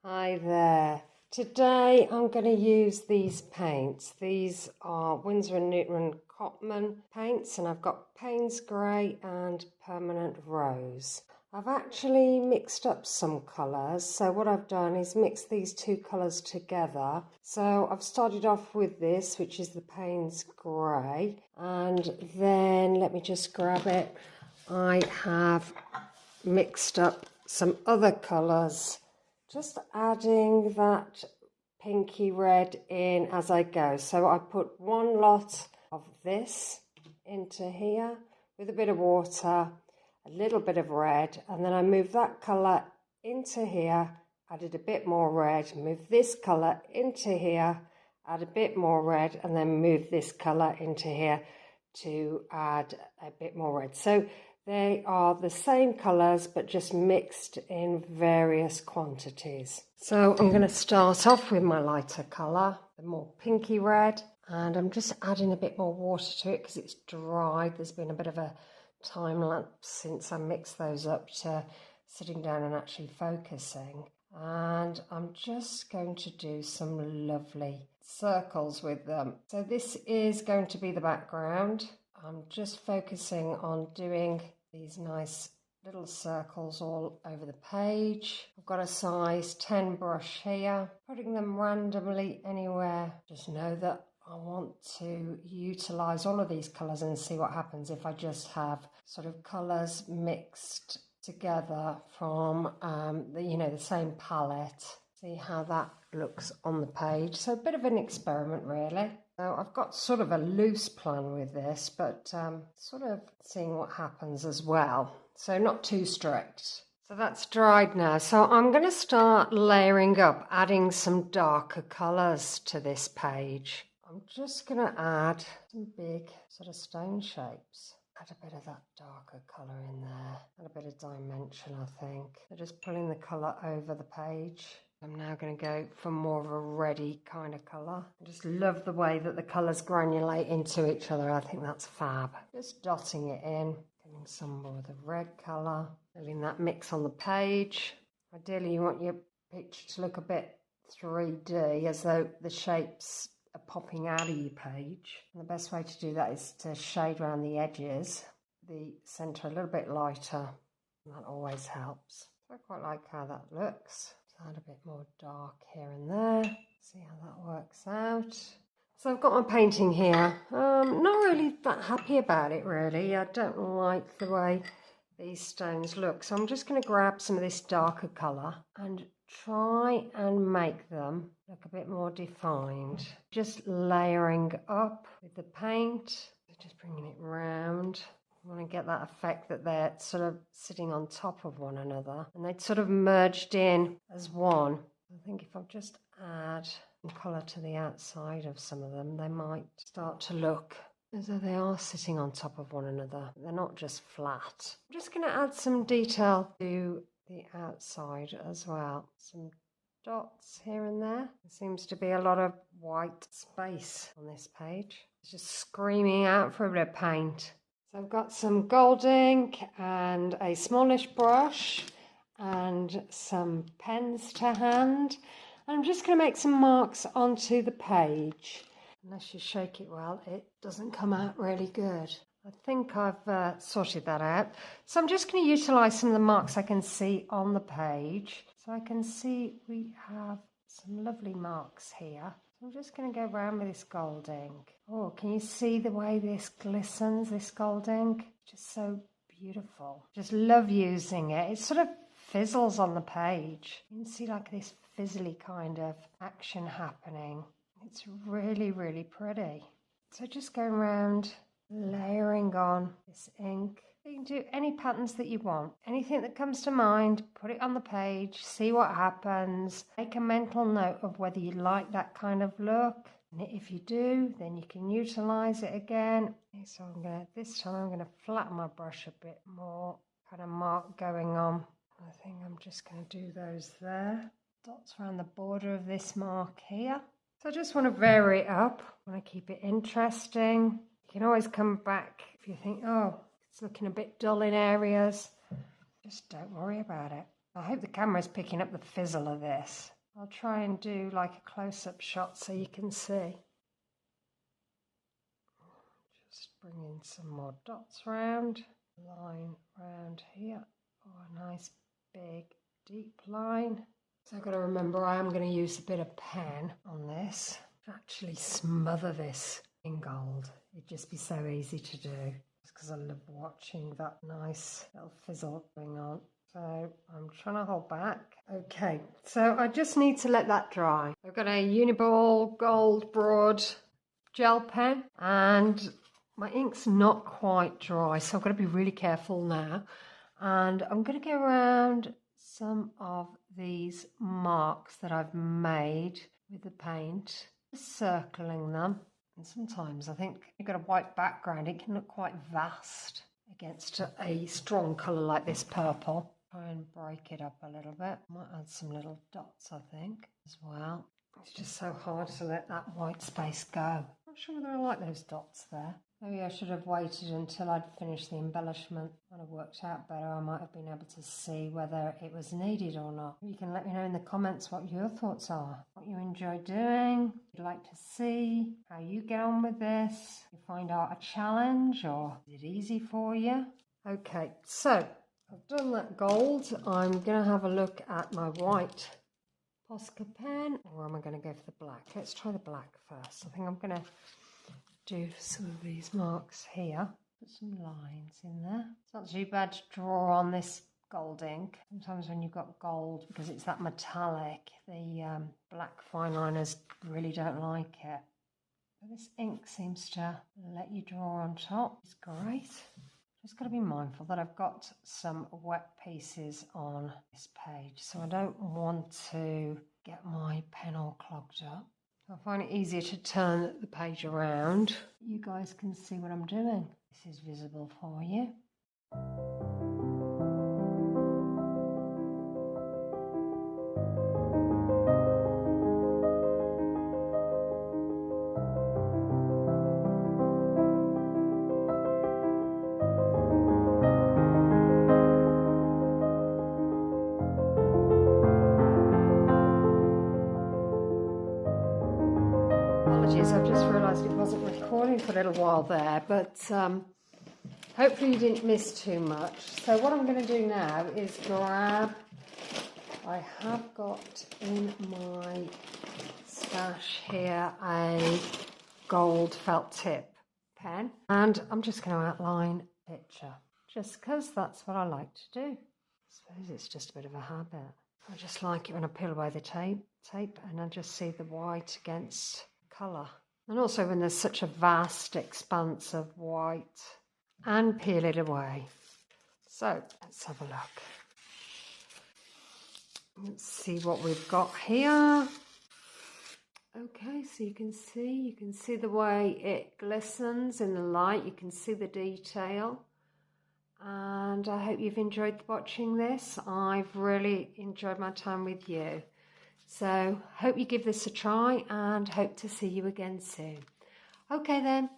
Hi there. Today I'm going to use these paints. These are Winsor and Newton Watercolor paints, and I've got Payne's Grey and Permanent Rose. I've actually mixed up some colours, so what I've done is mix these two colours together. So I've started off with this, which is the Payne's Grey, and then let me just grab it. I have mixed up some other colours, just adding that pinky red in as I go. So I put one lot of this into here with a bit of water, a little bit of red, and then I moved that colour into here, added a bit more red, moved this colour into here, add a bit more red, and then move this colour into here to add a bit more red. So they are the same colours but just mixed in various quantities. So I'm going to start off with my lighter colour, the more pinky red, and I'm just adding a bit more water to it because it's dried. There's been a bit of a time lapse since I mixed those up to sitting down and actually focusing. And I'm just going to do some lovely circles with them. So this is going to be the background. I'm just focusing on doing these nice little circles all over the page. I've got a size 10 brush here, putting them randomly anywhere. Just know that I want to utilise all of these colours and see what happens if I just have sort of colours mixed together from the same palette. See how that looks on the page. So a bit of an experiment really. So I've got sort of a loose plan with this, but sort of seeing what happens as well. So not too strict. So that's dried now. So I'm going to start layering up, adding some darker colours to this page. I'm just going to add some big sort of stone shapes. Add a bit of that darker colour in there. Add a bit of dimension, I think. So just pulling the colour over the page. I'm now going to go for more of a reddy kind of colour. I just love the way that the colours granulate into each other. I think that's fab. Just dotting it in, getting some more of the red colour, letting that mix on the page. Ideally, you want your picture to look a bit 3D, as though the shapes are popping out of your page. And the best way to do that is to shade around the edges, the centre a little bit lighter, and that always helps. So I quite like how that looks. Add a bit more dark here and there. See how that works out. So I've got my painting here. Not really that happy about it really. I don't like the way these stones look. So I'm just going to grab some of this darker colour and try and make them look a bit more defined. Just layering up with the paint. Just bringing it round. I want to get that effect that they're sort of sitting on top of one another and they'd sort of merged in as one. I think if I just add some colour to the outside of some of them, they might start to look as though they are sitting on top of one another. They're not just flat. I'm just going to add some detail to the outside as well. Some dots here and there. There seems to be a lot of white space on this page. It's just screaming out for a bit of paint. So I've got some gold ink and a smallish brush and some pens to hand. And I'm just going to make some marks onto the page. Unless you shake it well, it doesn't come out really good. I think I've sorted that out. So I'm just going to utilise some of the marks I can see on the page. So I can see we have some lovely marks here. I'm just going to go around with this gold ink. Oh, can you see the way this glistens, this gold ink? Just so beautiful. Just love using it. It sort of fizzles on the page. You can see like this fizzly kind of action happening. It's really, really pretty. So just going around, layering on this ink. You can do any patterns that you want. Anything that comes to mind, put it on the page, see what happens. Make a mental note of whether you like that kind of look. And if you do, then you can utilise it again. So this time I'm going to flatten my brush a bit more. Kind of mark going on. I think I'm just going to do those there. Dots around the border of this mark here. So I just want to vary it up. I want to keep it interesting. You can always come back if you think, oh, it's looking a bit dull in areas. Just don't worry about it. I hope the camera's picking up the fizzle of this. I'll try and do like a close-up shot so you can see. Just bring in some more dots round. Line round here. Oh, a nice big deep line. So I've got to remember I am going to use a bit of pen on this to actually smother this in gold. It'd just be so easy to do. Just because I love watching that nice little fizzle going on. So I'm trying to hold back. Okay, so I just need to let that dry. I've got a Uniball Gold Broad gel pen and my ink's not quite dry, so I've got to be really careful now. And I'm going to go around some of these marks that I've made with the paint, just circling them. And sometimes I think you've got a white background, it can look quite vast against a strong colour like this purple. Try and break it up a little bit. Might add some little dots, I think, as well. It's just so hard to let that white space go. Not sure whether I like those dots there. Maybe I should have waited until I'd finished the embellishment. Might have worked out better. I might have been able to see whether it was needed or not. You can let me know in the comments what your thoughts are, what you enjoy doing, what you'd like to see, how you get on with this. You find art a challenge or is it easy for you? Okay, so I've done that gold. I'm going to have a look at my white Posca pen, or am I going to go for the black? Let's try the black first. I think I'm going to do some of these marks here. Put some lines in there. It's not too bad to draw on this gold ink. Sometimes when you've got gold, because it's that metallic, the black fine liners really don't like it. But this ink seems to let you draw on top. It's great. Just got to be mindful that I've got some wet pieces on this page, so I don't want to get my pen all clogged up. I find it easier to turn the page around. You guys can see what I'm doing. This is visible for you. Apologies, I've just realised it wasn't recording for a little while there, but hopefully you didn't miss too much. So what I'm going to do now is grab, I have got in my stash here a gold felt tip pen, and I'm just going to outline a picture, just because that's what I like to do. I suppose it's just a bit of a habit. I just like it when I peel away the tape and I just see the white against colour, and also when there's such a vast expanse of white, and peel it away. So let's have a look. Let's see what we've got here. Okay, so you can see the way it glistens in the light. You can see the detail, and I hope you've enjoyed watching this. I've really enjoyed my time with you. So hope you give this a try and hope to see you again soon. Okay then,